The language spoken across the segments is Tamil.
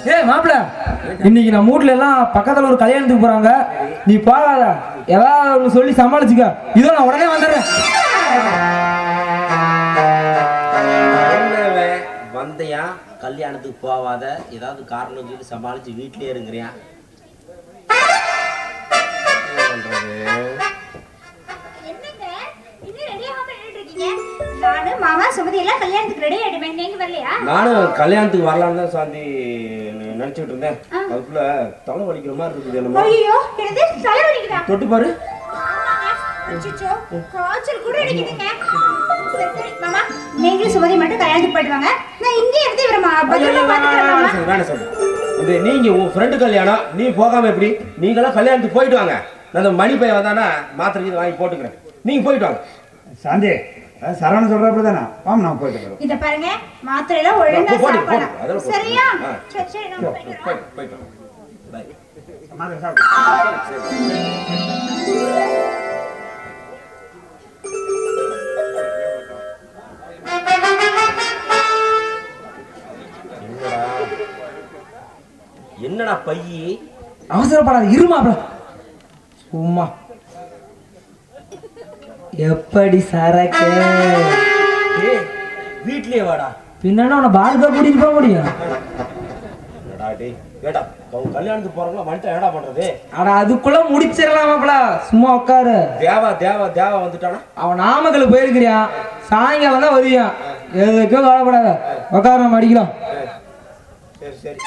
ஏய் மாப்பிள்ள, இன்னைக்கு நம்ம வீட்ல எல்லாம் பக்கத்துல ஒரு கல்யாணத்துக்கு போறாங்க. நீ போகாத, ஏதாவது ஒன்று சொல்லி சமாளிச்சுக்க. இதோ நான் உடனே வந்துடுறேன். வந்தையா கல்யாணத்துக்கு போவாத, ஏதாவது காரணம் சொல்லி சமாளிச்சு வீட்லயே இருங்கிறியா? நானும் கல்யாணத்துக்கு வரலான்னு தான் சாந்தி நினைச்சுட்டு இருந்தேன். அதுக்குள்ள தலை வலிக்கிற மாதிரி இருக்குது. என்ன தொட்டு பாரு. நீங்களும் சுமதி மட்டும் கல்யாணத்துக்கு போயிட்டு வாங்க. நான் இங்கே இருந்து நீங்க உன் ஃப்ரெண்டு கல்யாணம், நீ போகாம எப்படி? நீங்களாம் கல்யாணத்துக்கு போயிட்டு வாங்க. நான் அந்த மணி பையன் வந்தானா மாத்திரை வாங்கி போட்டுக்கிறேன். நீங்க போயிட்டு வாங்க. சாந்தி சரவண சொல்றப்ப தானே வாங்க, நான் போயிட்டு வரேன். இத பாருங்க, மாத்திரை எல்லாம் ஒழுங்கா சாப்பிடணும். சரியா? சரி சரி, நான் போயிட்டு வரேன். பை. மாத்திரை சாப்பிடு. என்னடா பையி? அவசரப்படாத, இருமாப்ல. சும்மா எப்படி சரக்கு வீட்லயே வாடா. பின்னா உன பால்கா கூட்டிட்டு போக முடியும்? கல்யாணத்துக்கு போறவங்க வந்துட்டு என்னடா பண்றது? ஆனா அதுக்குள்ள முடிச்சிடலாமாப்ல. சும்மா உட்காரு. தேவா தேவா தேவா வந்துட்டானா? அவன் நாமக்கல் போயிருக்கிறியான், சாயங்காலம் தான் வருவியான். எதுக்கும் கவலைப்படாத, உட்கார நம்ம அடிக்கலாம். சரி சரி,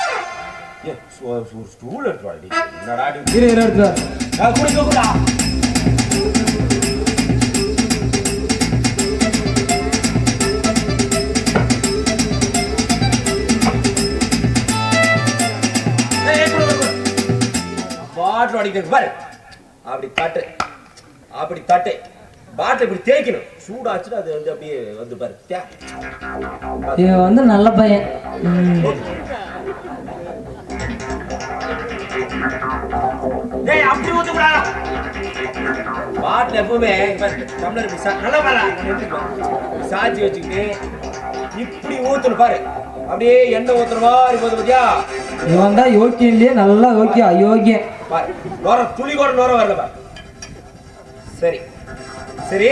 ஸ்டூல் எடுத்து வாடி. என்னடா இரு இரு எடுத்து வா. குடிக்கா. பாட்டில் அடிக்கிறது பாரு. அப்படி தட்டு, அப்படி தட்டு. பாட்டில் இப்படி தேய்க்கணும். சூடாச்சுன்னா அது வந்து அப்படியே வந்து பாரு. இவன் வந்து நல்ல பையன். அப்படி ஊத்தக்கூடாது. பாட்டில் எப்பவுமே டம்ளர் நல்லா சாச்சி வச்சுக்கிட்டு இப்படி ஊத்தணும் பாரு. அப்படியே எண்ணெய் ஊத்துற மாதிரி போது பத்தியா? இவன் தான் யோக்கியம் இல்லையே, நல்லா யோக்கியம் அயோக்கியம். துளி கூட நோரம் வரல பாரு. சரி சரி,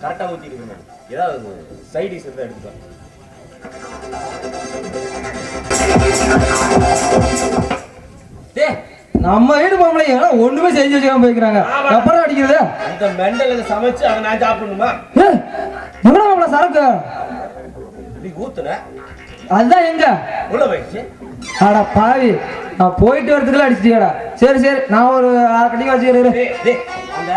கரெக்டா ஊத்திட்டு ஏதாவது சைடிஸ் இருந்தா எடுத்துக்கோ. நம்ம வீடு போகல, ஒண்ணுமே செஞ்சு வச்சுக்காம போய்க்கிறாங்க. அப்புறம் அடிக்கிறது இந்த மெண்டல சமைச்சு அதை நான் சாப்பிடணுமா? எவ்வளவு சரக்கு ஊத்துன? அதுதான் எங்க உள்ள போயிடுச்சு. ஆடா பாவி, நான் போயிட்டு வரதுக்குள்ள அடிச்சிட்டியாடா. சரி சரி, நான் ஒரு 6 கட்டிங்க வச்சுக்கிறேன். அந்த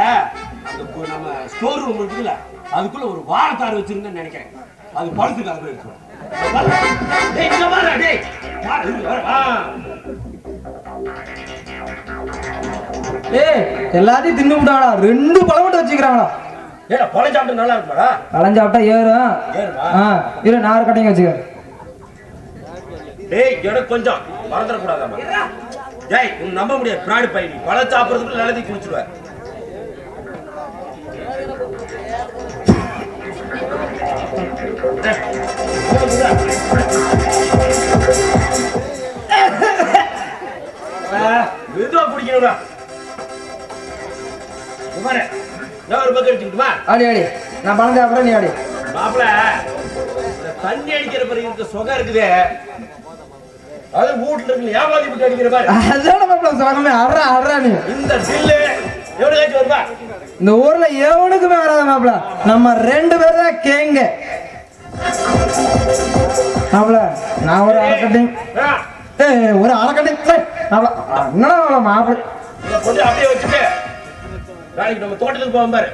நம்ம ஸ்டோர் ரூம் இருக்குல்ல, அதுக்குள்ள ஒரு வாழைத்தாறு வச்சிருந்தேன்னு நினைக்கிறேன். அது பழுத்துக்கு அது போயிடுச்சு. எல்லாத்தையும் தின்னு விட்டாடா. 2 பழம் மட்டும் வச்சுக்கிறாங்களா? ஏடா பழம் சாப்பிட்டு நல்லா இருக்குமாடா? பழம் சாப்பிட்டா ஏறும். இரு, 4 கட்டிங்க வச்சுக்க. டேய் எனக்கு கொஞ்சம் மறந்துட கூடாதாமா? டேய் உன் நம்ப முடியாது, பிராடு பையன். பழம் சாப்பிடுறதுக்கு நல்லதை குடிச்சிடுவேன். மெதுவா குடிக்கணும்டா. நான் ஒரு பக்கம் எடுத்துக்கிட்டுமா? ஆடி ஆடி, நான் பழம் சாப்பிட்றேன், நீ ஆடி. மாப்பிள, தண்ணி அடிக்கிற பிறகு இருக்க சுகம் இருக்குது. அது வீட்டுல இருக்கு ஏமாத்தி விட்டு அடிக்கிற மாதிரி. அதோட மாப்பிள சுகமே. அறா அறா நீ இந்த சில்லு எவ்வளவு வருவா? இந்த ஊர்ல எவனுக்குமே வராத மாப்பிள. நம்ம 2 பேர் தான் கேங்க மாப்பிள. நான் ஒரு அரைக்கட்டி, ஒரு அரைக்கட்டி என்னடா மாப்பிள. கொஞ்சம் அப்படியே வச்சுட்டு நாளைக்கு நம்ம தோட்டத்துக்கு போவோம் பாரு.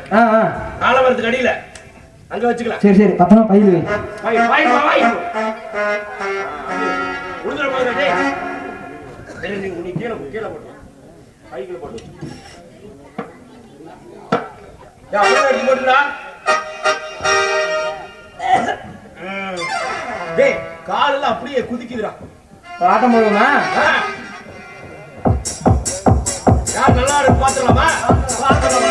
ஆலமரத்துக்கு அடியில அங்க வச்சுக்கலாம். சரி சரி, பத்தமா பையில வை. உடுதுற போதுடா டேய். நீ கீழே போட்டு பைக்குள்ள போட்டு. யா அப்படியே எடுத்து போட்டுடா. டேய் காலெல்லாம் அப்படியே குதிக்குதுடா. ஆட்டம் போடுமா? யார் நல்லா இருக்கு பாத்துறலாமா? பாத்துறலாம்.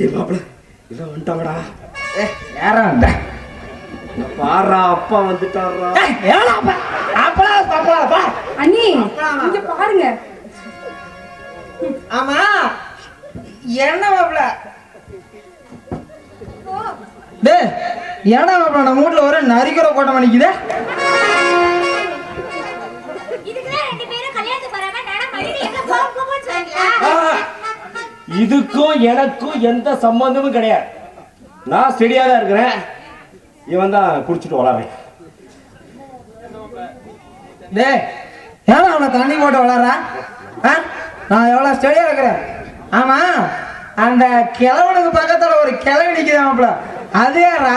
டேய் மாப்பிள இதான் வந்துட்டாங்கடா. யாரா வந்த? பாரா அப்பா வந்துட்டாரா. அண்ணி இங்க பாருங்க. ஆமா என்ன மாப்பிள? டேய் ஏடா மாப்பிள நம்ம வீட்டுல ஒரு நரிக்கிற கோட்டம் பண்ணிக்குதே. இதுக்குதான் ரெண்டு பேரும் கல்யாணத்துக்கு வராம நானும் மறுபடியும் எங்க போகணும்னு சொல்றீங்களா? இதுக்கும் எனக்கும் எந்த சம்பந்தமும் கிடையாது. நான் ஸ்டெடியா தான் இருக்கிறேன். இவன் தான் குடிச்சிட்டு வளரேன். டேய் ஏடா அவனை தண்ணி போட்டு வளர்றா? நான் எவ்வளவு ஸ்டடியா இருக்கிறேன். ஆமா அந்த கிழவனுக்கு பக்கத்துல ஒரு கிழவி நிக்குது மாப்பிள, அது யாரா?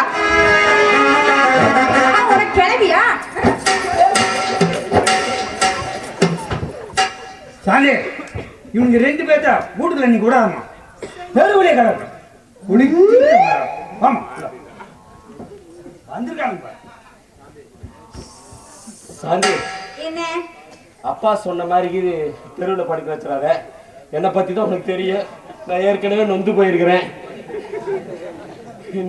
உனக்கு கிளவியா? சாந்தி இவனுக்கு 2 பேர்த்த வீட்டுல நீ கூடாதம்மா. தெருவிலே கிடக்கு ஆமா வந்திருக்காங்க பாரு. சாந்தி என்ன அப்பா சொன்ன மாதிரி தெருவில் படுக்க வச்சிடாத. என்னை பத்தி தான் உனக்கு தெரியும். நான் ஏற்கனவே நொந்து போயிருக்கிறேன்.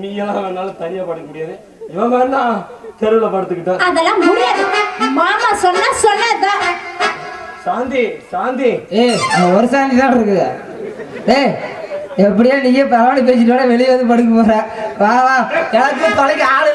நீ எல்லாம் வேணாலும் தனியா படுக்க முடியாது. இவன் வேணா தெருவில் படுத்துக்கிட்டான். அதெல்லாம் முடியாது. மாமா சொன்னா சொன்னதுதான். சாந்தி சாந்தி ஒரு சாந்தி தான் இருக்குது. டேய் எப்படியா நீங்க பரவாயில்ல பேசிட்டு வெளியே வந்து படுக்க போற. வா வா எனக்கு தொலைக்க ஆள்